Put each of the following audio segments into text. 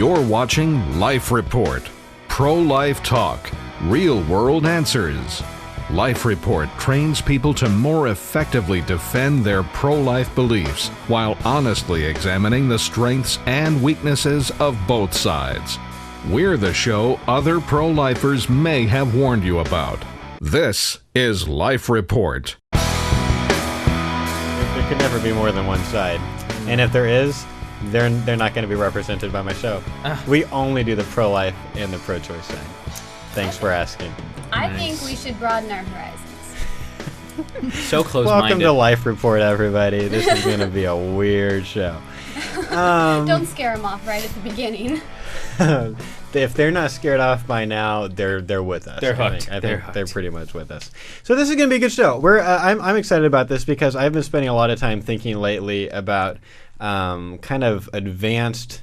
You're watching Life Report. Pro-life talk. Real-world answers. Life Report trains people to more effectively defend their pro-life beliefs while honestly examining the strengths and weaknesses of both sides. We're the show other pro-lifers may have warned you about. This is Life Report. There could never be more than one side. And if there is, they're not going to be represented by my show. We only do the pro-life and the pro-choice side. Thanks for asking. I think we should broaden our horizons. So close-minded. Welcome to Life Report, everybody. This is going to be a weird show. Don't scare them off right at the beginning. If they're not scared off by now, they're with us. They're hooked. I think they're pretty much with us. So this is going to be a good show. I'm excited about this because I've been spending a lot of time thinking lately about kind of advanced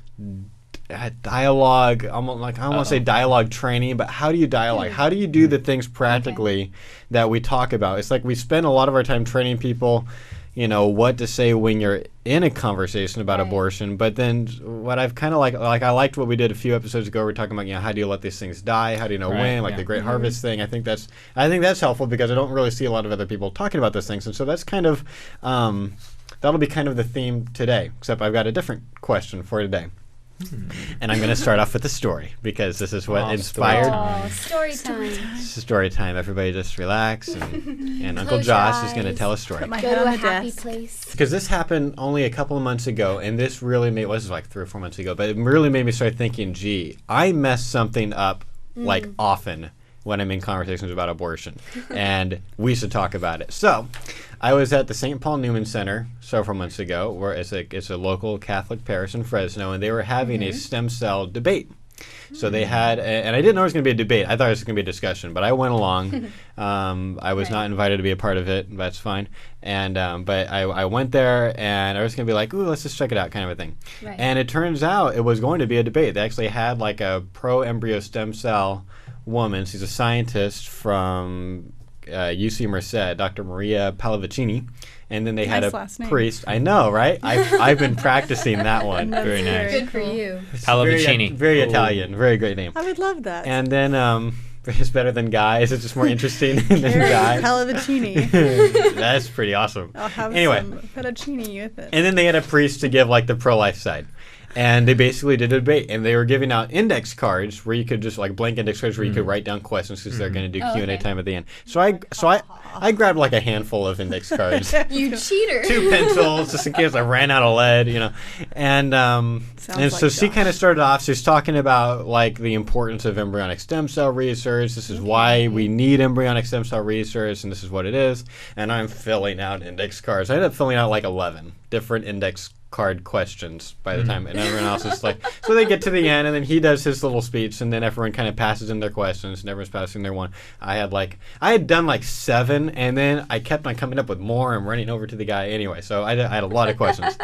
dialogue, almost like I don't want to say dialogue training, but how do you dialogue? How do you do the things practically that we talk about? It's like we spend a lot of our time training people, you know, what to say when you're in a conversation about abortion. But then what I've kind of like I liked what we did a few episodes ago. We're talking about, you know, how do you let these things die? How do you know when? Like the Great Harvest thing. I think that's helpful because I don't really see a lot of other people talking about those things. And so that's kind of that'll be kind of the theme today. Except I've got a different question for today. And I'm going to start off with a story because this is what inspired. Story time. This is story time. Everybody just relax. And Uncle Close Josh your is going to eyes. tell a story. Go to a happy place. Because this happened only a couple of months ago, and this really made, was like 3 or 4 months ago, but it really made me start thinking, gee, I mess something up like often when I'm in conversations about abortion, and we should talk about it. So I was at the St. Paul Newman Center several months ago, where it's a local Catholic parish in Fresno, and they were having a stem cell debate. So they had, and I didn't know it was going to be a debate. I thought it was going to be a discussion, but I went along. I was not invited to be a part of it. That's fine. And but I went there, and I was going to be like, ooh, let's just check it out, kind of a thing. Right. And it turns out it was going to be a debate. They actually had like a pro-embryo stem cell woman. She's a scientist from UC Merced, Dr. Maria Pallavicini. And then they had a priest. I know, right? I've been practicing that one. Very nice. Good for you. Pallavicini. Very Italian. Very great name. I would love that. And then it's better than Guy. It's just more interesting than Guy. Pallavicini. That's pretty awesome. I'll have Anyway. some fettuccine with it. And then they had a priest to give like the pro-life side. And they basically did a debate, and they were giving out index cards where you could just like blank index cards where you could write down questions because they're going to do Q&A time at the end. So I grabbed like a handful of index cards, You cheater. 2 pencils just in case I ran out of lead, you know. And so like she Josh. kind of started off. She's talking about like the importance of embryonic stem cell research. This is why we need embryonic stem cell research, and this is what it is. And I'm filling out index cards. I ended up filling out like 11 different index card questions by the time, and everyone else is like, so they get to the end, and then he does his little speech, and then everyone kind of passes in their questions, and everyone's passing their one. I had done like 7, and then I kept on coming up with more and running over to the guy anyway. So I had a lot of questions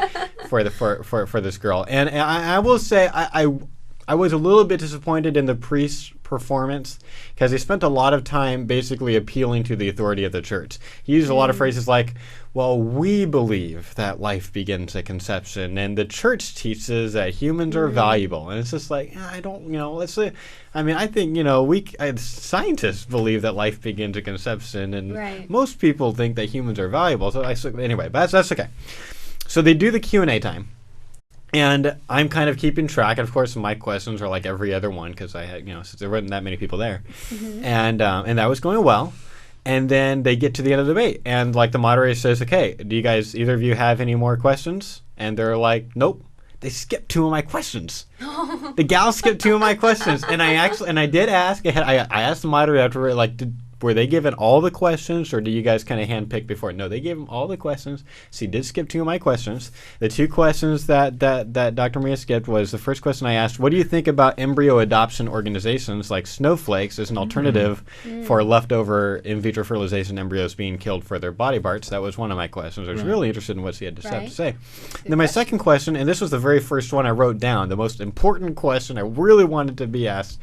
for this girl, and I will say I was a little bit disappointed in the priest's performance because he spent a lot of time basically appealing to the authority of the church. He used a lot of phrases like, well, we believe that life begins at conception, and the church teaches that humans are valuable. And it's just like, I don't, you know, let's say, I mean, I think, you know, scientists believe that life begins at conception, and most people think that humans are valuable. So anyway, but that's okay. So they do the Q&A time. And I'm kind of keeping track. And of course, my questions are like every other one because I had, you know, since there weren't that many people there, and that was going well. And then they get to the end of the debate, and like the moderator says, "Okay, do you guys, either of you, have any more questions?" And they're like, "Nope." They skipped 2 of my questions. The gal skipped 2 of my questions, and I did ask. I asked the moderator after, like, were they given all the questions, or do you guys kind of handpick before? No, they gave them all the questions. She did skip 2 of my questions. The 2 questions that Dr. Maria skipped was the first question I asked, what do you think about embryo adoption organizations like Snowflakes as an alternative for leftover in vitro fertilization embryos being killed for their body parts? That was one of my questions. I was really interested in what she had to have to say. Then my second question, and this was the very first one I wrote down, the most important question I really wanted to be asked,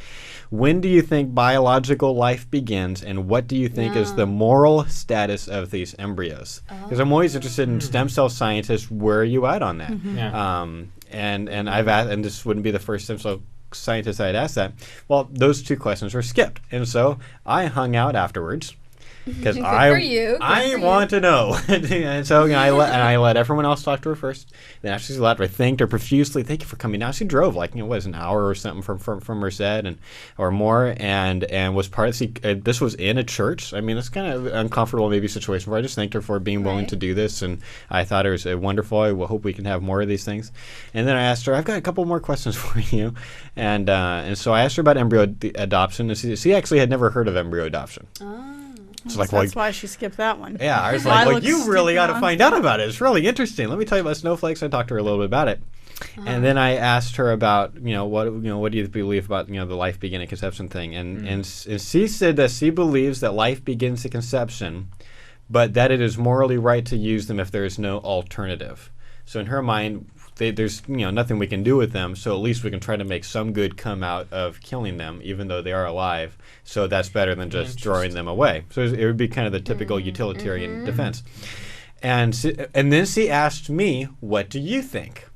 when do you think biological life begins, and what do you think is the moral status of these embryos? Because I'm always interested in stem cell scientists. Where are you at on that? and I've asked, and this wouldn't be the first stem cell scientist I'd asked that. Well, those two questions were skipped, and so I hung out afterwards. Because I want to know, and so I let everyone else talk to her first. Then after she left, I thanked her profusely. Thank you for coming down. She drove like an hour or something from Merced or more, and was part of. This was in a church. I mean, it's kind of uncomfortable maybe situation where I just thanked her for being willing to do this, and I thought it was wonderful. I hope we can have more of these things. And then I asked her, I've got a couple more questions for you, and so I asked her about embryo adoption, and she actually had never heard of embryo adoption. Oh. So that's why she skipped that one. Yeah, I was like, well, you really got to find out about it. It's really interesting. Let me tell you about snowflakes. I talked to her a little bit about it. And then I asked her about, what do you believe about, the life beginning conception thing? And she said that she believes that life begins at conception, but that it is morally right to use them if there is no alternative. So in her mind, there's nothing we can do with them, so at least we can try to make some good come out of killing them, even though they are alive. So that's better than just throwing them away. So it would be kind of the typical utilitarian defense. And then she asked me, "What do you think?"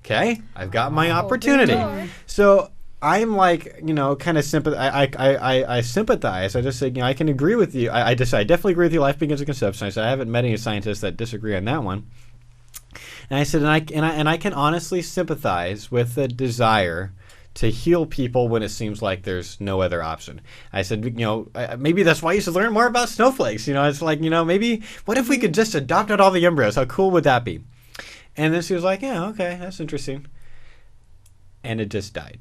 Okay, I've got my opportunity. So I'm like, kind of I sympathize. I just said, I can agree with you. I definitely agree with you. Life begins at conception. I said I haven't met any scientists that disagree on that one. And I said, and I can honestly sympathize with the desire to heal people when it seems like there's no other option. I said, maybe that's why you should learn more about snowflakes. It's like, maybe what if we could just adopt out all the embryos? How cool would that be? And then she was like, yeah, okay, that's interesting. And it just died.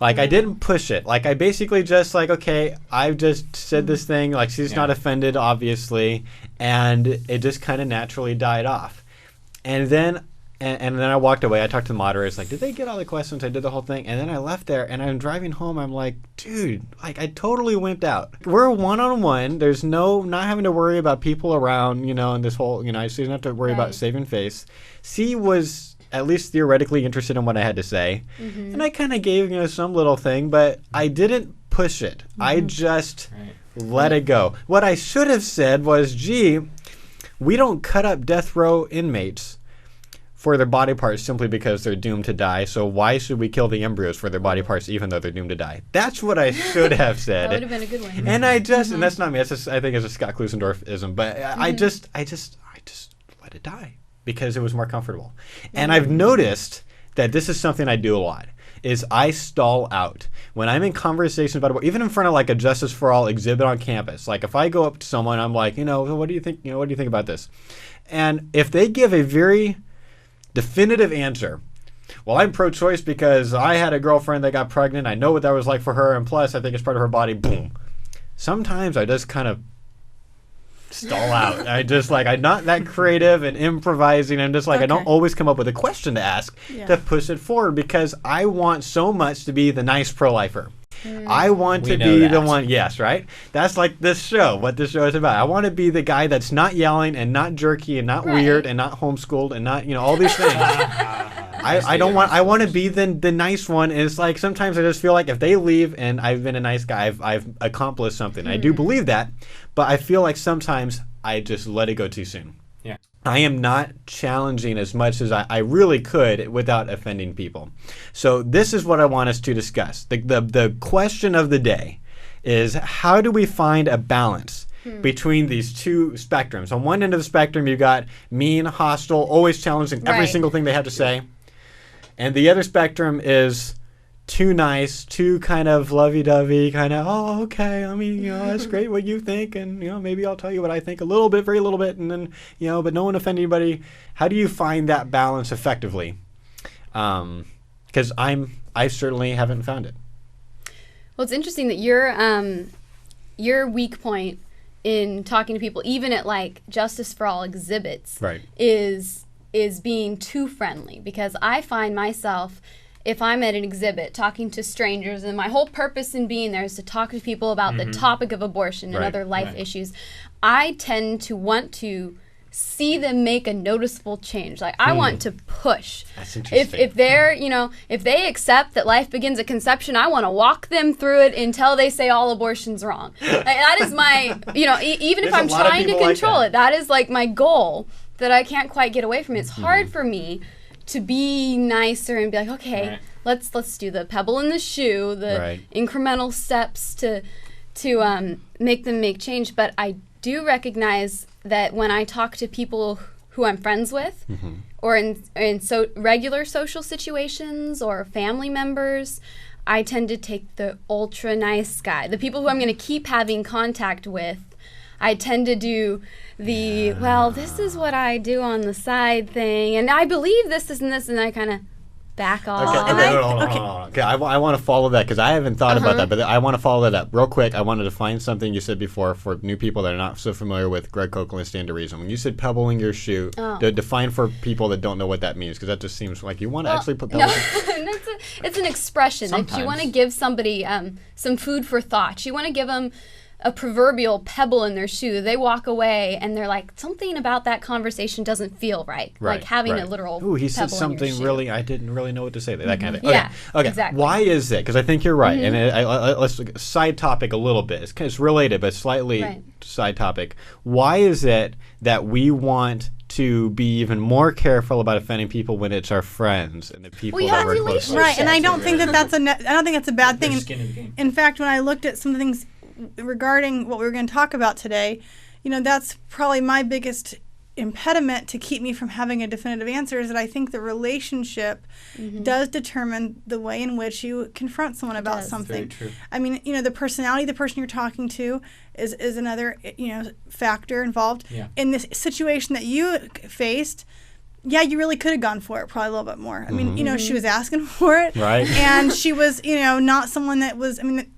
Like, I didn't push it. Like, I basically just okay, I've just said this thing. Like, she's not offended, obviously. And it just kind of naturally died off. And then I walked away. I talked to the moderators, did they get all the questions? I did the whole thing. And then I left there, and I'm driving home. I'm like, dude, I totally wimped out. We're one-on-one. There's not having to worry about people around, and this whole, she doesn't have to worry about saving face. She was at least theoretically interested in what I had to say. And I kind of gave, some little thing, but I didn't push it. I just let it go. What I should have said was, we don't cut up death row inmates for their body parts simply because they're doomed to die. So why should we kill the embryos for their body parts even though they're doomed to die? That's what I should have said. That would have been a good one. And and that's not me. That's just, I think it's a Scott Klusendorf-ism. But I just let it die because it was more comfortable. And I've noticed that this is something I do a lot. Is I stall out when I'm in conversations about even in front of a Justice for All exhibit on campus. Like if I go up to someone, I'm like, what do you think? What do you think about this? And if they give a very definitive answer, well, I'm pro-choice because I had a girlfriend that got pregnant. I know what that was like for her, and plus, I think it's part of her body. Boom. Sometimes I just kind of stall out. I'm not that creative and improvising. I'm just I don't always come up with a question to ask to push it forward because I want so much to be the nice pro-lifer. I want to be the one, yes, right? That's this show, what this show is about. I want to be the guy that's not yelling and not jerky and not weird and not homeschooled and not, all these things. I want to be the nice one. And it's sometimes I just feel like if they leave and I've been a nice guy, I've accomplished something. I do believe that, but I feel like sometimes I just let it go too soon. Yeah. I am not challenging as much as I really could without offending people. So this is what I want us to discuss. The question of the day is, how do we find a balance between these two spectrums? On one end of the spectrum, you got mean, hostile, always challenging every single thing they have to say. And the other spectrum is too nice, too kind of lovey-dovey, kind of, oh, okay, I mean, that's great what you think, and, maybe I'll tell you what I think a little bit, very little bit, and then, but no one offend anybody. How do you find that balance effectively? Because I certainly haven't found it. Well, it's interesting that your weak point in talking to people, even at Justice for All exhibits, is being too friendly, because I find myself, if I'm at an exhibit talking to strangers, and my whole purpose in being there is to talk to people about the topic of abortion and other life issues, I tend to want to see them make a noticeable change. I want to push. That's interesting. If they're, if they accept that life begins at conception, I want to walk them through it until they say all abortion's wrong. That is my, even if I'm trying to control it, that is my goal that I can't quite get away from. It's hard for me to be nicer and be like, okay, let's do the pebble in the shoe, the incremental steps to make them make change. But I do recognize that when I talk to people who I'm friends with, or in so regular social situations or family members, I tend to take the ultra nice guy. The people who I'm going to keep having contact with, I tend to do the, well, this is what I do on the side thing, and I believe this and this, and I kind of back off. Hold on. Okay, I want to follow that because I haven't thought about that, but I want to follow that up real quick. I wanted to find something you said before for new people that are not so familiar with Greg Koukl and Stand to Reason. When you said pebbling your shoe, define for people that don't know what that means, because that just seems like you want to actually put pebbles. No, it's an expression. Sometimes. If you want to give somebody some food for thought, you want to give them a proverbial pebble in their shoe, they walk away and they're like, something about that conversation doesn't feel right. Like having a literal pebble he said something in your shoe. Really, I didn't really know what to say. That kind of thing. Yeah, okay. Exactly. Why is it? Because I think you're right. And let's side topic a little bit. It's related, but slightly side topic. Why is it that we want to be even more careful about offending people when it's our friends and the people that we're close to? Right, and I don't think that's a bad thing. In fact, when I looked at some things regarding what we were going to talk about today, that's probably my biggest impediment to keep me from having a definitive answer, is that I think the relationship does determine the way in which you confront someone about something. Very true. I mean, the personality of the person you're talking to is another factor involved. In this situation that you faced, you really could have gone for it probably a little bit more. I mean, she was asking for it, right? And she was, not someone that was. I mean,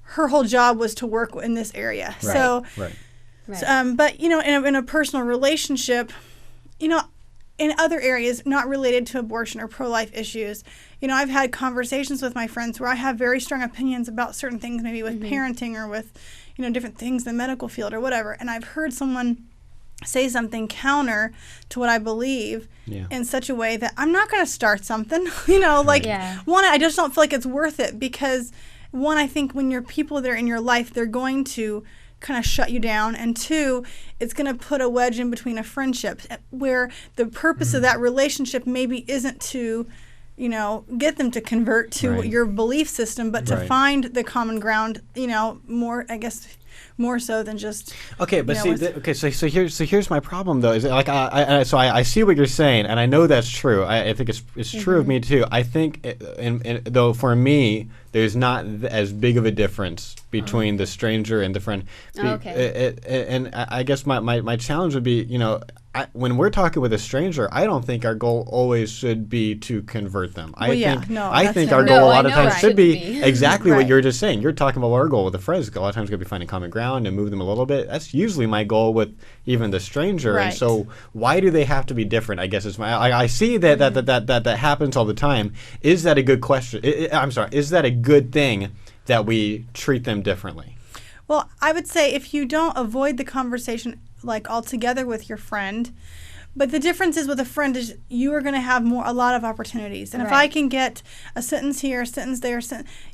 her whole job was to work in this area. Right. So, right. But in a personal relationship, in other areas not related to abortion or pro-life issues, I've had conversations with my friends where I have very strong opinions about certain things, maybe with parenting or with, different things in the medical field or whatever, and I've heard someone say something counter to what I believe in such a way that I'm not going to start something. One, I just don't feel like it's worth it, because one, I think when you're people that are in your life, they're going to kind of shut you down, and two, it's going to put a wedge in between a friendship where the purpose of that relationship maybe isn't to get them to convert to your belief system, but to find the common ground, more so than just but so here's my problem though, is like I see what you're saying, and I know that's true. I think it's true of me too. I think though for me there's not as big of a difference between the stranger and the friend. And I guess my challenge would be, when we're talking with a stranger, I don't think our goal always should be to convert them. I think our goal a lot of times should be exactly what you're just saying. You're talking about our goal with the friends. A lot of times we're going to be finding common ground and move them a little bit. That's usually my goal with even the stranger. Right. And so why do they have to be different? I guess is I see that happens all the time. Is that a good question? I'm sorry. Is that a good thing that we treat them differently? Well, I would say if you don't avoid the conversation like altogether with your friend, but the difference is with a friend is you are going to have a lot of opportunities, and if I can get a sentence here, a sentence there,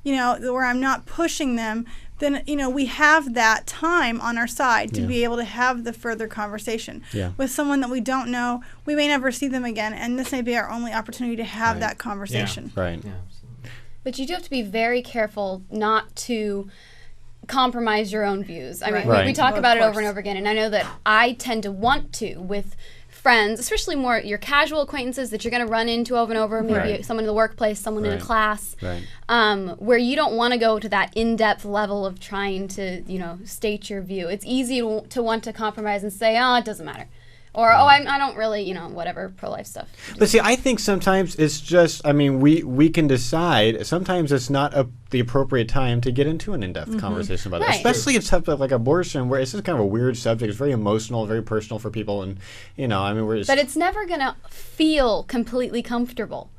where I'm not pushing them, then we have that time on our side to be able to have the further conversation with someone that we don't know. We may never see them again, and this may be our only opportunity to have that conversation. Right. But you do have to be very careful not to compromise your own views. I mean, we talk about it over and over again, and I know that I tend to want to with friends, especially more your casual acquaintances that you're going to run into over and over, maybe someone in the workplace, someone in a class, where you don't want to go to that in-depth level of trying to, state your view. It's easy to want to compromise and say, it doesn't matter. Or, I don't really, whatever, pro-life stuff. But see, I think sometimes it's just, we can decide. Sometimes it's not the appropriate time to get into an in-depth conversation about it. Especially in stuff like abortion, where it's just kind of a weird subject. It's very emotional, very personal for people. And, we're just... But it's never going to feel completely comfortable.